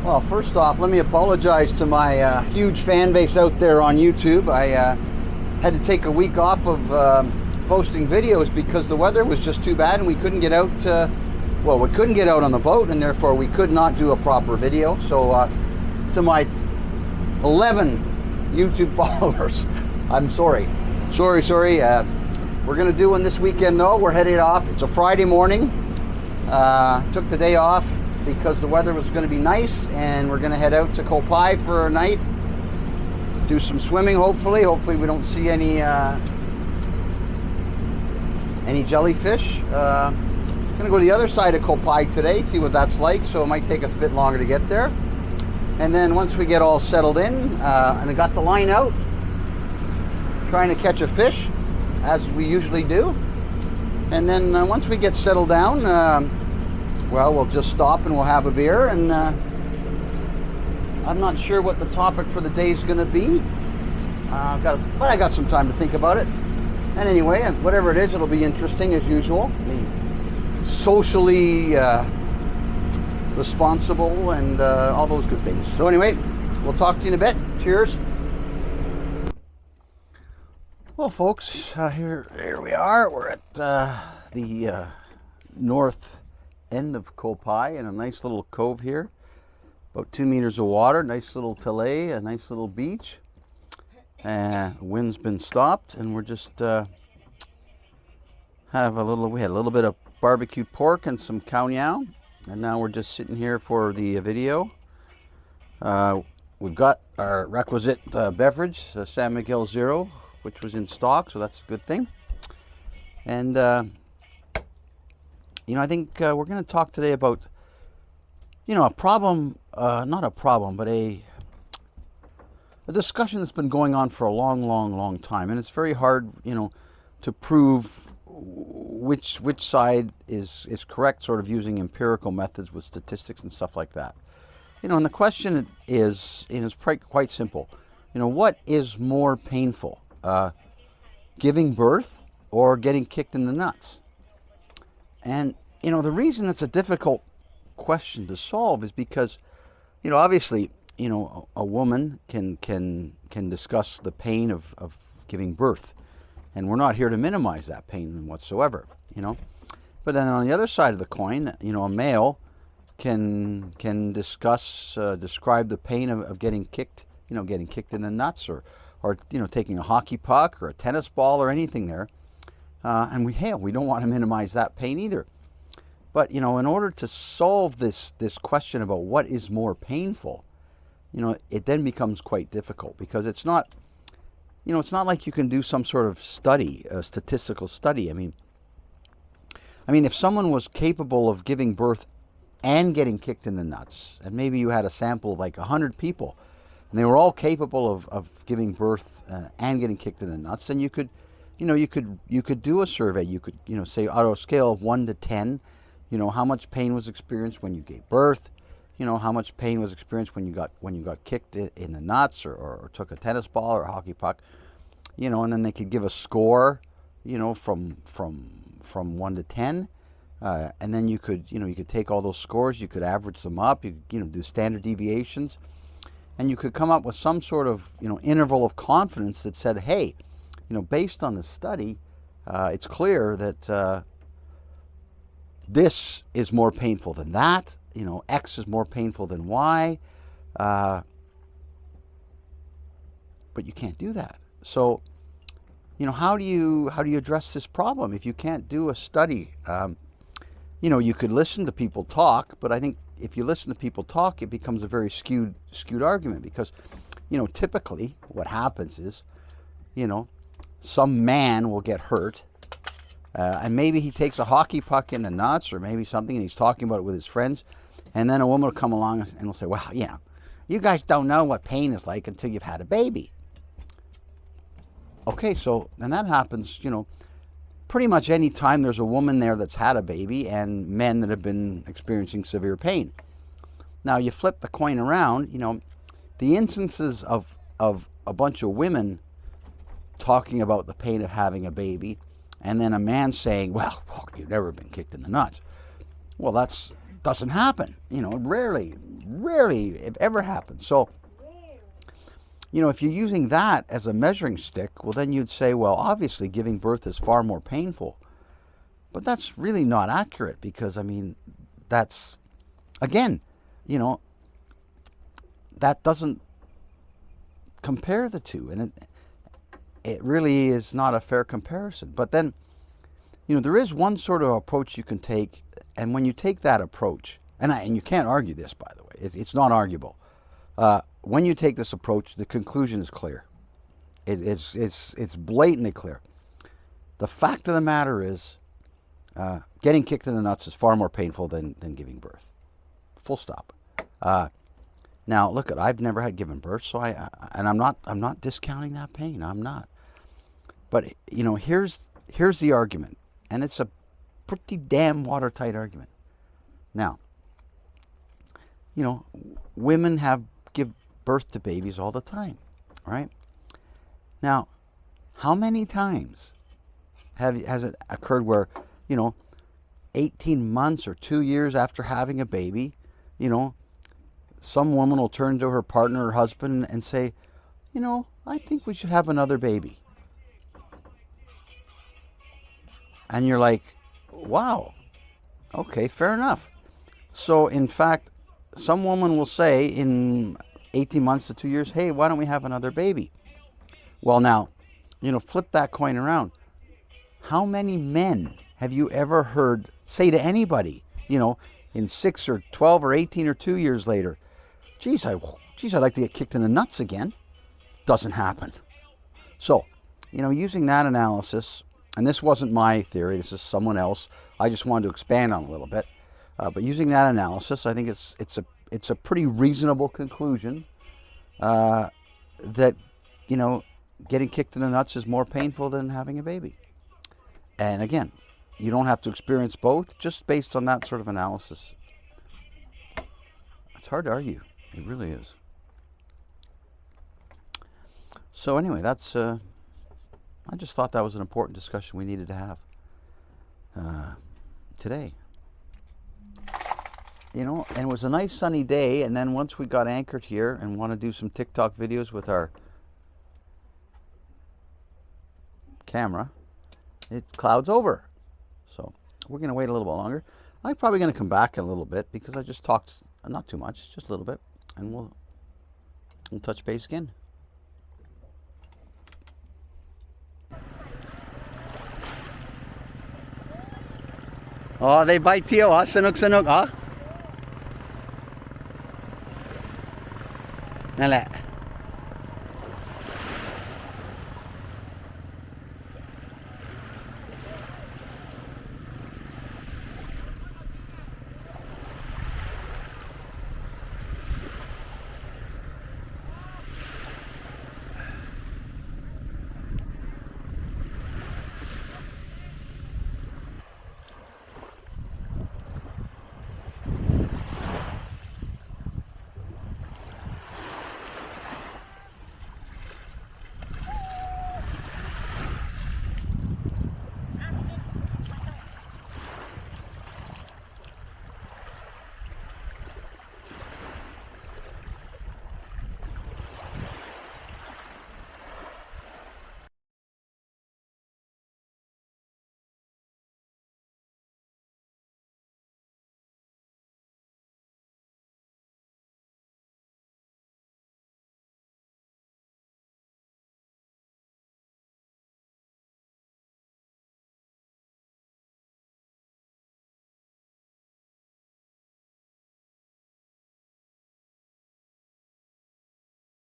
Well, first off, let me apologize to my huge fan base out there on YouTube. I had to take a week off of posting videos because the weather was just too bad and we couldn't get out. We couldn't get out on the boat, and therefore we could not do a proper video. So to my 11 YouTube followers, I'm sorry. Sorry. We're going to do one this weekend, though. We're headed off. It's a Friday morning. Took the day off because the weather was going to be nice, and we're going to head out to Koh Phai for a night, do some swimming. Hopefully we don't see any jellyfish. Going to go to the other side of Koh Phai today, see what that's like. So it might take us a bit longer to get there. And then once we get all settled in, and I got the line out, trying to catch a fish as we usually do. And then once we get settled down, we'll just stop and we'll have a beer, and I'm not sure what the topic for the day is going to be. But I got some time to think about it. And anyway, whatever it is, it'll be interesting as usual. Be socially responsible and all those good things. So anyway, we'll talk to you in a bit. Cheers. Well, folks, here we are. We're at the north end of Koh Phai in a nice little cove here. About 2 meters of water, nice little talay, a nice little beach. The wind's been stopped, and we're just we had a little bit of barbecued pork and some cow niao, and now we're just sitting here for the video. We've got our requisite beverage, San Miguel Zero, which was in stock, so that's a good thing. And I think we're going to talk today about a problem, not a problem, but a discussion that's been going on for a long time, and it's very hard, to prove which side is correct, sort of using empirical methods with statistics and stuff like that. And the question is quite simple. What is more painful, giving birth or getting kicked in the nuts? And the reason it's a difficult question to solve is because obviously a woman can discuss the pain of giving birth, and we're not here to minimize that pain whatsoever, but then on the other side of the coin, a male can describe the pain of getting kicked in the nuts, or taking a hockey puck or a tennis ball or anything there, and we don't want to minimize that pain either. But in order to solve this question about what is more painful, it then becomes quite difficult, because it's not like you can do some sort of study, a statistical study. I mean, if someone was capable of giving birth and getting kicked in the nuts, and maybe you had a sample of like 100 people, and they were all capable of giving birth and getting kicked in the nuts, then you could do a survey. You could say, on a scale of 1 to 10, how much pain was experienced when you gave birth, how much pain was experienced when you got kicked in the nuts, or took a tennis ball or a hockey puck, and then they could give a score, from 1 to 10, and then you could take all those scores, you could average them up, you do standard deviations, and you could come up with some sort of interval of confidence that said, hey, based on the study, it's clear that this is more painful than that. X is more painful than Y. But you can't do that. So, how do you address this problem if you can't do a study? You could listen to people talk, but I think if you listen to people talk, it becomes a very skewed argument, because, typically what happens is, some man will get hurt, and maybe he takes a hockey puck in the nuts or maybe something, and he's talking about it with his friends, and then a woman will come along and will say, well, you guys don't know what pain is like until you've had a baby. Okay, so, and that happens, pretty much any time there's a woman there that's had a baby and men that have been experiencing severe pain. Now, you flip the coin around, the instances of a bunch of women talking about the pain of having a baby, and then a man saying, well, you've never been kicked in the nuts. Well, that doesn't happen. Rarely rarely, if ever, happens. So, if you're using that as a measuring stick, well, then you'd say, well, obviously giving birth is far more painful. But that's really not accurate because, that's, again, that doesn't compare the two. And it really is not a fair comparison. But then, there is one sort of approach you can take. And when you take that approach, and you can't argue this, by the way, it's not arguable. When you take this approach, the conclusion is clear. It's blatantly clear. The fact of the matter is, getting kicked in the nuts is far more painful than giving birth. Full stop. Now, look, I've never had given birth, so I'm not discounting that pain. I'm not. But here's the argument, and it's a pretty damn watertight argument. Now, women give birth to babies all the time, right? Now, how many times has it occurred where, 18 months or 2 years after having a baby, some woman will turn to her partner or husband and say, I think we should have another baby. And you're like, wow, okay, fair enough. So, in fact, some woman will say in 18 months to 2 years, hey, why don't we have another baby? Well, now, flip that coin around. How many men have you ever heard say to anybody, in 6 or 12 or 18 or 2 years later, geez, I'd like to get kicked in the nuts again? Doesn't happen. So, using that analysis, and this wasn't my theory, this is someone else. I just wanted to expand on it a little bit. But using that analysis, I think it's a pretty reasonable conclusion that, getting kicked in the nuts is more painful than having a baby. And again, you don't have to experience both, just based on that sort of analysis. It's hard to argue. It really is. So anyway, that's... I just thought that was an important discussion we needed to have today. And it was a nice sunny day, and then once we got anchored here and want to do some TikTok videos with our camera, it clouds over. So we're going to wait a little bit longer. I'm probably going to come back in a little bit because I just talked, not too much, just a little bit, and we'll touch base again. Oh, they bite Tio, ha? Sanok, ha?นั่นแหละ